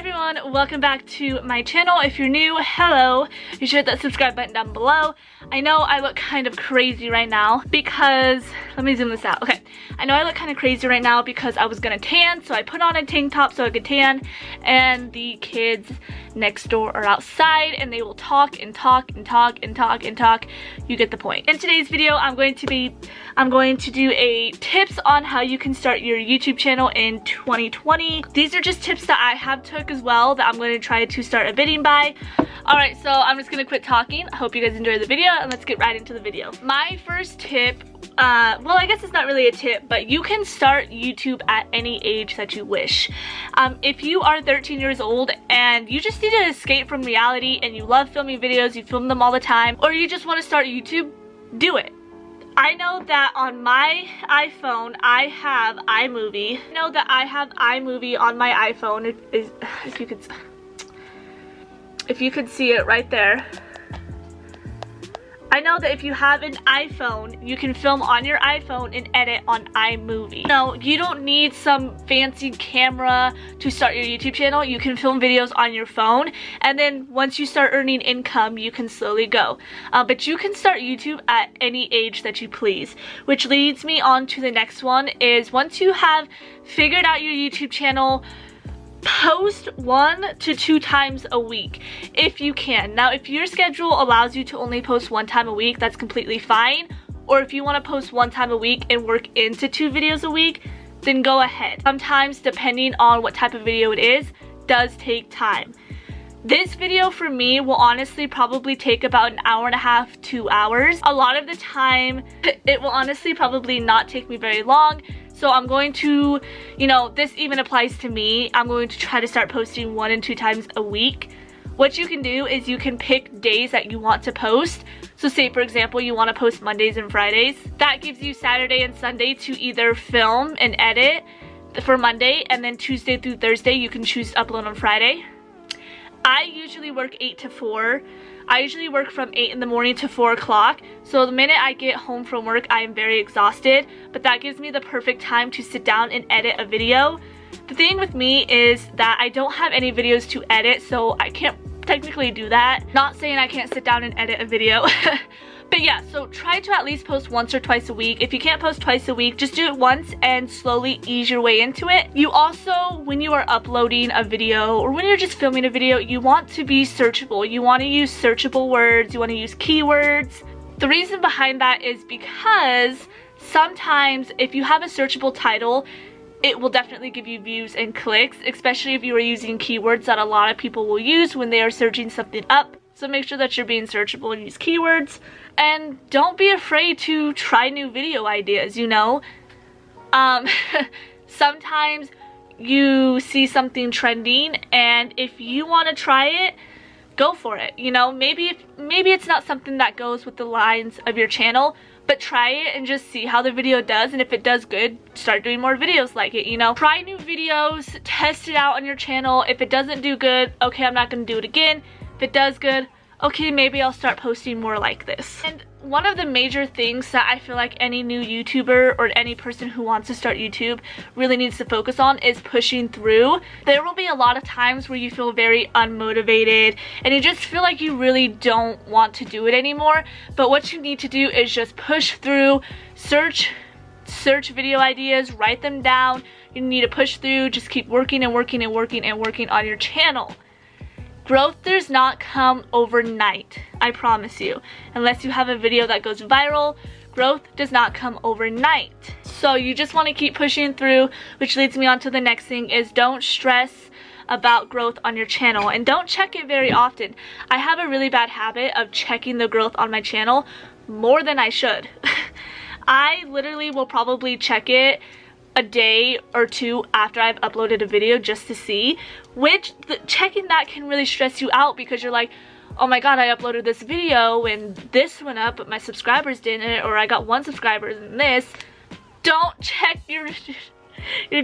everyone, welcome back to my channel. If you're new, hello. You should hit that subscribe button down below. I know I look kind of crazy right now because, let me zoom this out. Okay, I know I look kind of crazy right now because I was gonna tan, so I put on a tank top so I could tan, and the kids next door are outside and they will talk and talk and talk and talk and talk. You get the point. In today's video, I'm going to do a tips on how you can start your YouTube channel in 2020. These are just tips that I have took as well that I'm going to try to start abiding by. Alright, so I'm just going to quit talking. I hope you guys enjoy the video and let's get right into the video. My first tip, well, I guess it's not really a tip, but you can start YouTube at any age that you wish. If you are 13 years old and you just need to escape from reality and you love filming videos, you film them all the time, or you just want to start YouTube, do it. I know that on my iPhone, I have iMovie. I know that I have iMovie on my iPhone, if you could see it right there. I know that if you have an iPhone, you can film on your iPhone and edit on iMovie. No, you don't need some fancy camera to start your YouTube channel. You can film videos on your phone, and then once you start earning income, you can slowly go. But you can start YouTube at any age that you please, which leads me on to the next one, is once you have figured out your YouTube channel, post 1 to 2 times a week if you can. Now, if your schedule allows you to only post 1 time a week, that's completely fine. Or if you want to post 1 time a week and work into 2 videos a week, then go ahead. Sometimes, depending on what type of video it is, does take time. This video for me will honestly probably take about an hour and a half, 2 hours. A lot of the time, it will honestly probably not take me very long. So I'm going to, this even applies to me. I'm going to try to start posting 1 and 2 times a week. What you can do is you can pick days that you want to post. So say, for example, you want to post Mondays and Fridays. That gives you Saturday and Sunday to either film and edit for Monday, and then Tuesday through Thursday you can choose to upload on Friday. I usually work 8 to 4. I usually work from 8 in the morning to 4 o'clock. So the minute I get home from work, I am very exhausted. But that gives me the perfect time to sit down and edit a video. The thing with me is that I don't have any videos to edit, so I can't technically do that. Not saying I can't sit down and edit a video. But yeah, so try to at least post once or twice a week. If you can't post twice a week, just do it once and slowly ease your way into it. You also, when you are uploading a video or when you're just filming a video, you want to be searchable. You want to use searchable words. You want to use keywords. The reason behind that is because sometimes if you have a searchable title, it will definitely give you views and clicks, especially if you are using keywords that a lot of people will use when they are searching something up. So make sure that you're being searchable and use keywords. And don't be afraid to try new video ideas, Sometimes you see something trending, and if you want to try it, go for it. Maybe it's not something that goes with the lines of your channel, but try it and just see how the video does, and if it does good, start doing more videos like it, Try new videos, test it out on your channel. If it doesn't do good, okay, I'm not going to do it again. If it does good, okay, maybe I'll start posting more like this. And one of the major things that I feel like any new YouTuber or any person who wants to start YouTube really needs to focus on is pushing through. There will be a lot of times where you feel very unmotivated and you just feel like you really don't want to do it anymore. But what you need to do is just push through, search video ideas, write them down. You need to push through, just keep working and working and working and working on your channel. Growth does not come overnight, I promise you. Unless you have a video that goes viral, growth does not come overnight. So you just want to keep pushing through, which leads me on to the next thing, is don't stress about growth on your channel and don't check it very often. I have a really bad habit of checking the growth on my channel more than I should. I literally will probably check it a day or 2 after I've uploaded a video just to see, which checking that can really stress you out because you're like, oh my god, I uploaded this video and this went up but my subscribers didn't, or I got 1 subscriber and this. Don't check your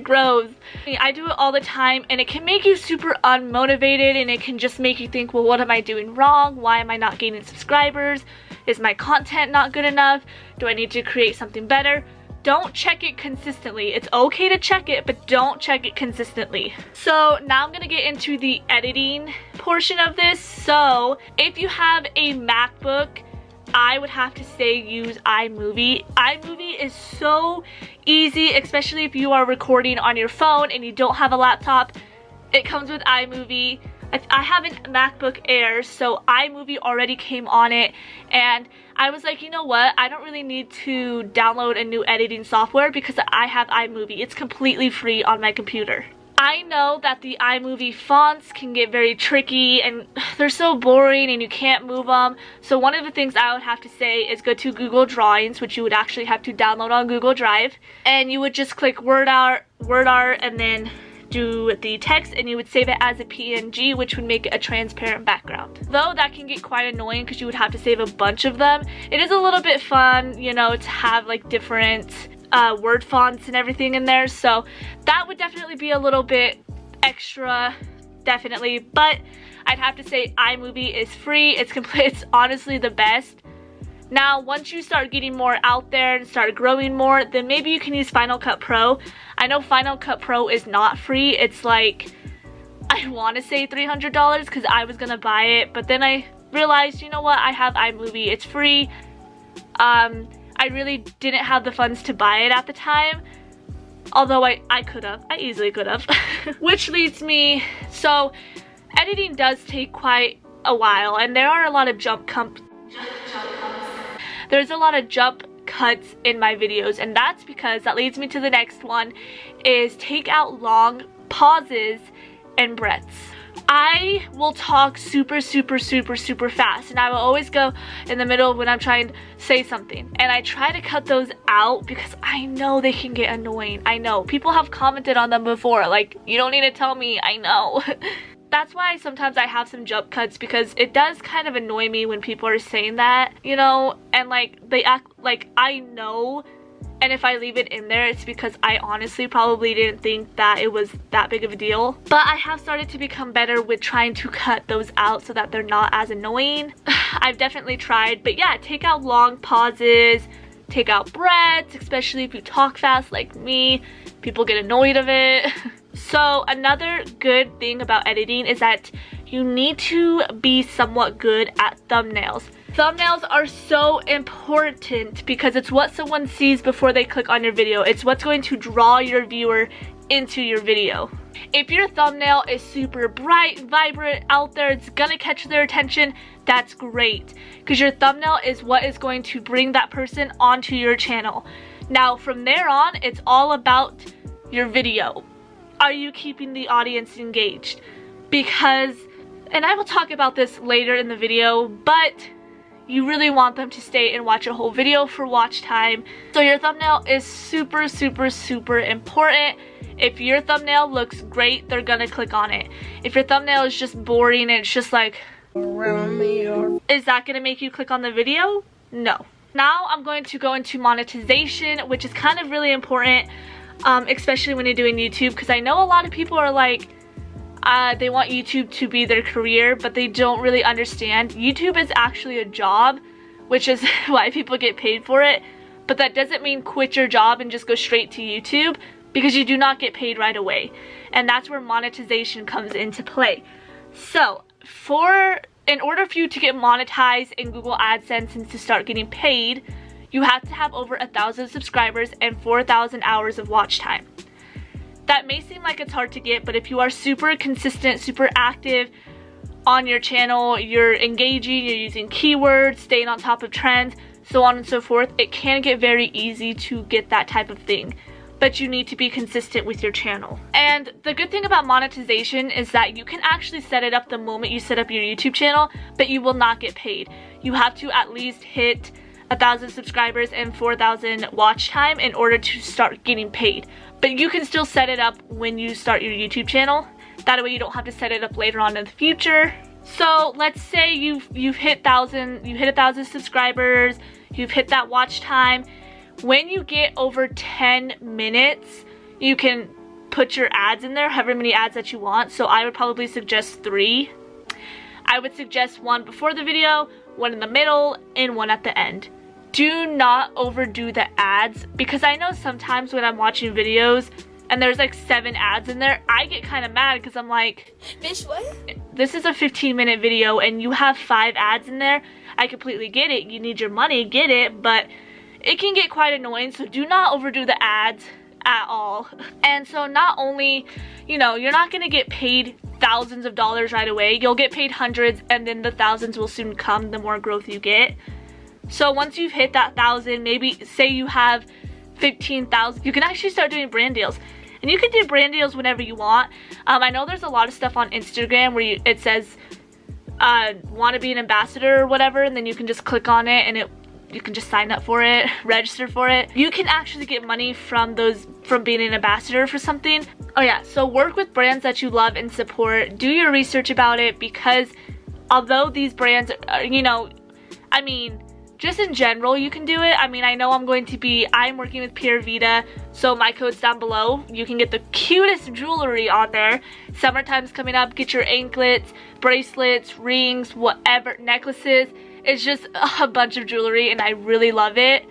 growth. I do it all the time and it can make you super unmotivated and it can just make you think, well, what am I doing wrong? Why am I not gaining subscribers? Is my content not good enough? Do I need to create something better? don't check it consistently. It's okay to check it, but don't check it consistently. So now I'm gonna get into the editing portion of this. So if you have a MacBook, I would have to say use iMovie. iMovie is so easy, especially if you are recording on your phone and you don't have a laptop. It comes with iMovie. I have a MacBook Air, so iMovie already came on it, and I was like, you know what, I don't really need to download a new editing software because I have iMovie. It's completely free on my computer. I know that the iMovie fonts can get very tricky and they're so boring and you can't move them. So one of the things I would have to say is go to Google Drawings, which you would actually have to download on Google Drive, and you would just click word art, and then do the text, and you would save it as a PNG, which would make it a transparent background. Though that can get quite annoying because you would have to save a bunch of them, it is a little bit fun, you know, to have like different word fonts and everything in there. So that would definitely be a little bit extra, definitely. But I'd have to say iMovie is free. It's honestly the best. Now, once you start getting more out there and start growing more, then maybe you can use Final Cut Pro. I know Final Cut Pro is not free. It's like, I want to say $300 because I was going to buy it. But then I realized, you know what, I have iMovie. It's free. I really didn't have the funds to buy it at the time. Although I could have. I easily could have. Which leads me, so editing does take quite a while. And there are a lot of There's a lot of jump cuts in my videos, and that's because that leads me to the next one, is take out long pauses and breaths. I will talk super fast, and I will always go in the middle when I'm trying to say something, and I try to cut those out because I know they can get annoying. I know people have commented on them before, like, you don't need to tell me, I know. That's why sometimes I have some jump cuts, because it does kind of annoy me when people are saying that, you know, and like they act like I know, and if I leave it in there, it's because I honestly probably didn't think that it was that big of a deal. But I have started to become better with trying to cut those out so that they're not as annoying. I've definitely tried, but yeah, take out long pauses, take out breaths, especially if you talk fast like me. People get annoyed of it. So another good thing about editing is that you need to be somewhat good at thumbnails. Thumbnails are so important because it's what someone sees before they click on your video. It's what's going to draw your viewer into your video. If your thumbnail is super bright, vibrant, out there, it's gonna catch their attention, that's great. Because your thumbnail is what is going to bring that person onto your channel. Now from there on, it's all about your video. Are you keeping the audience engaged? Because, and I will talk about this later in the video, but you really want them to stay and watch a whole video for watch time. So your thumbnail is super important. If your thumbnail looks great, they're gonna click on it. If your thumbnail is just boring and it's just like, is that gonna make you click on the video? No. Now I'm going to go into monetization, which is kind of really important. Especially when you're doing YouTube, because I know a lot of people are like, they want YouTube to be their career, but they don't really understand. YouTube is actually a job, which is why people get paid for it. But that doesn't mean quit your job and just go straight to YouTube, because you do not get paid right away. And that's where monetization comes into play. So, in order for you to get monetized in Google AdSense and to start getting paid, you have to have over 1,000 subscribers and 4,000 hours of watch time. That may seem like it's hard to get, but if you are super consistent, super active on your channel, you're engaging, you're using keywords, staying on top of trends, so on and so forth, it can get very easy to get that type of thing. But you need to be consistent with your channel. And the good thing about monetization is that you can actually set it up the moment you set up your YouTube channel, but you will not get paid. You have to at least hit 1,000 subscribers and 4,000 watch time in order to start getting paid. But you can still set it up when you start your YouTube channel. That way you don't have to set it up later on in the future. So let's say you've hit 1,000 subscribers, you've hit that watch time. When you get over 10 minutes, you can put your ads in there, however many ads that you want. So I would probably suggest 3. I would suggest 1 before the video, 1 in the middle, and 1 at the end. do not overdo the ads, because I know sometimes when I'm watching videos and there's like 7 ads in there, I get kind of mad because I'm like, bitch, what? This is a 15-minute video and you have 5 ads in there. I completely get it. You need your money, get it, but it can get quite annoying, so do not overdo the ads at all. And so not only, you know, you're not gonna get paid thousands of dollars right away. You'll get paid hundreds, and then the thousands will soon come the more growth you get. So once you've hit that 1,000, maybe say you have 15,000, you can actually start doing brand deals. And you can do brand deals whenever you want. I know there's a lot of stuff on Instagram where it says want to be an ambassador or whatever, and then you can just click on it and you can just sign up for it, register for it. You can actually get money from being an ambassador for something. Oh yeah, so work with brands that you love and support. Do your research about it, because although these brands are, you know, I mean, just in general you can do it. I mean, I know I'm working with PuraVida, so my code's down below. You can get the cutest jewelry on there. Summertime's coming up, get your anklets, bracelets, rings, whatever, necklaces. It's just a bunch of jewelry and I really love it.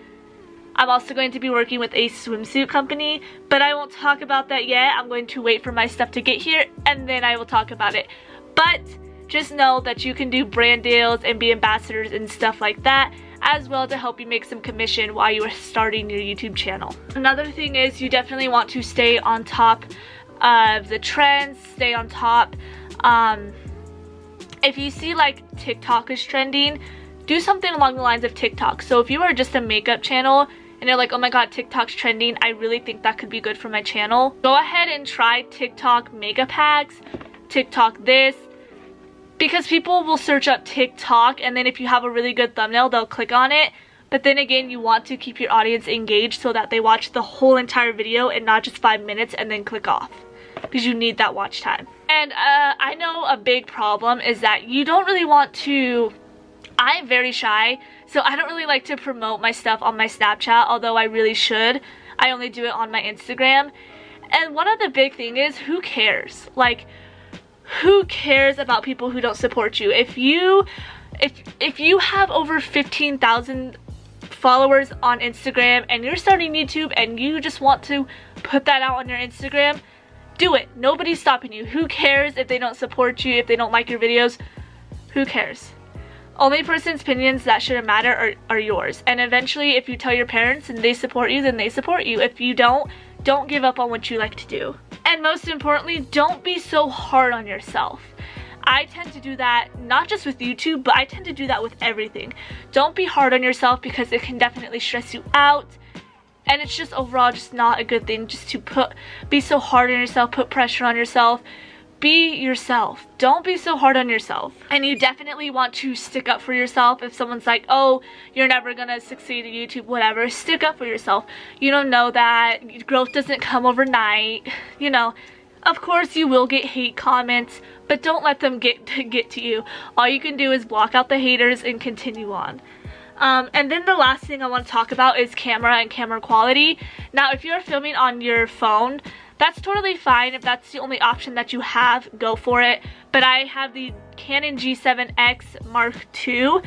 I'm also going to be working with a swimsuit company, but I won't talk about that yet. I'm going to wait for my stuff to get here and then I will talk about it. But just know that you can do brand deals and be ambassadors and stuff like that, as well, to help you make some commission while you are starting your YouTube channel. Another thing is you definitely want to stay on top of the trends, stay on top. If you see like TikTok is trending, do something along the lines of TikTok. So if you are just a makeup channel and you're like, oh my god, TikTok's trending, I really think that could be good for my channel, go ahead and try TikTok makeup hacks, TikTok this, because people will search up TikTok and then if you have a really good thumbnail, they'll click on it. But then again, you want to keep your audience engaged so that they watch the whole entire video and not just 5 minutes and then click off, because you need that watch time. And I know a big problem is that you don't really want to, I'm very shy, so I don't really like to promote my stuff on my Snapchat, although I really should. I only do it on my Instagram. And one of the big thing is, who cares? Like, who cares about people who don't support you? If you have over 15,000 followers on Instagram and you're starting YouTube and you just want to put that out on your Instagram, do it. Nobody's stopping you. Who cares if they don't support you, if they don't like your videos? Who cares? Only person's opinions that shouldn't matter are yours. And eventually, if you tell your parents and they support you, then they support you. If you don't give up on what you like to do. And most importantly, don't be so hard on yourself. I tend to do that not just with YouTube, but I tend to do that with everything. Don't be hard on yourself, because it can definitely stress you out. And it's just overall just not a good thing just to be so hard on yourself, put pressure on yourself. Be yourself. Don't be so hard on yourself. And you definitely want to stick up for yourself. If someone's like, oh, you're never gonna succeed in YouTube, whatever, stick up for yourself. You don't know that growth doesn't come overnight. You know, of course you will get hate comments, but don't let them get to you. All you can do is block out the haters and continue on. And then the last thing I want to talk about is camera and camera quality. Now, if you're filming on your phone, that's totally fine. If that's the only option that you have, go for it. But I have the Canon G7X Mark II.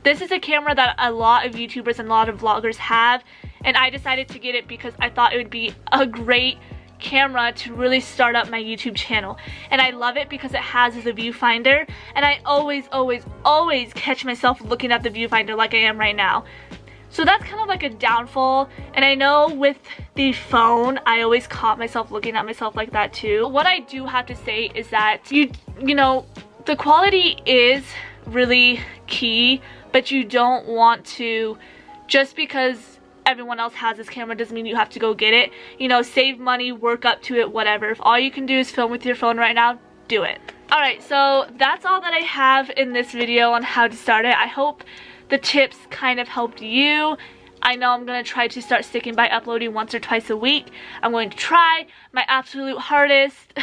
This is a camera that a lot of YouTubers and a lot of vloggers have, and I decided to get it because I thought it would be a great camera to really start up my YouTube channel. And I love it because it has the viewfinder, and I always catch myself looking at the viewfinder like I am right now. So that's kind of like a downfall, and I know with the phone I always caught myself looking at myself like that too. What I do have to say is that you know, the quality is really key, but you don't want to, just because everyone else has this camera doesn't mean you have to go get it. You know, save money, work up to it, whatever. If all you can do is film with your phone right now, do it. Alright, so that's all that I have in this video on how to start it. I hope the tips kind of helped you. I know I'm going to try to start sticking by uploading once or twice a week. I'm going to try my absolute hardest.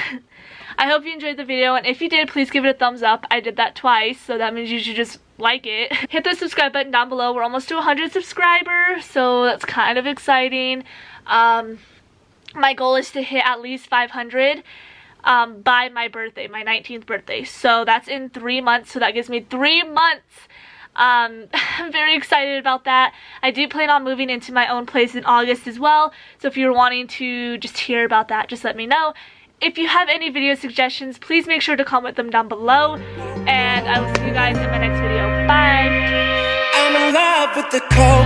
I hope you enjoyed the video, and if you did, please give it a thumbs up. I did that twice, so that means you should just like it. Hit the subscribe button down below. We're almost to 100 subscribers, so that's kind of exciting. My goal is to hit at least 500 by my birthday, my 19th birthday. So that's in 3 months, so that gives me 3 months I'm very excited about that. I do plan on moving into my own place in August as well, so if you're wanting to just hear about that, just let me know. If you have any video suggestions, please make sure to comment them down below, and I will see you guys in my next video. Bye! I'm in love with the cold.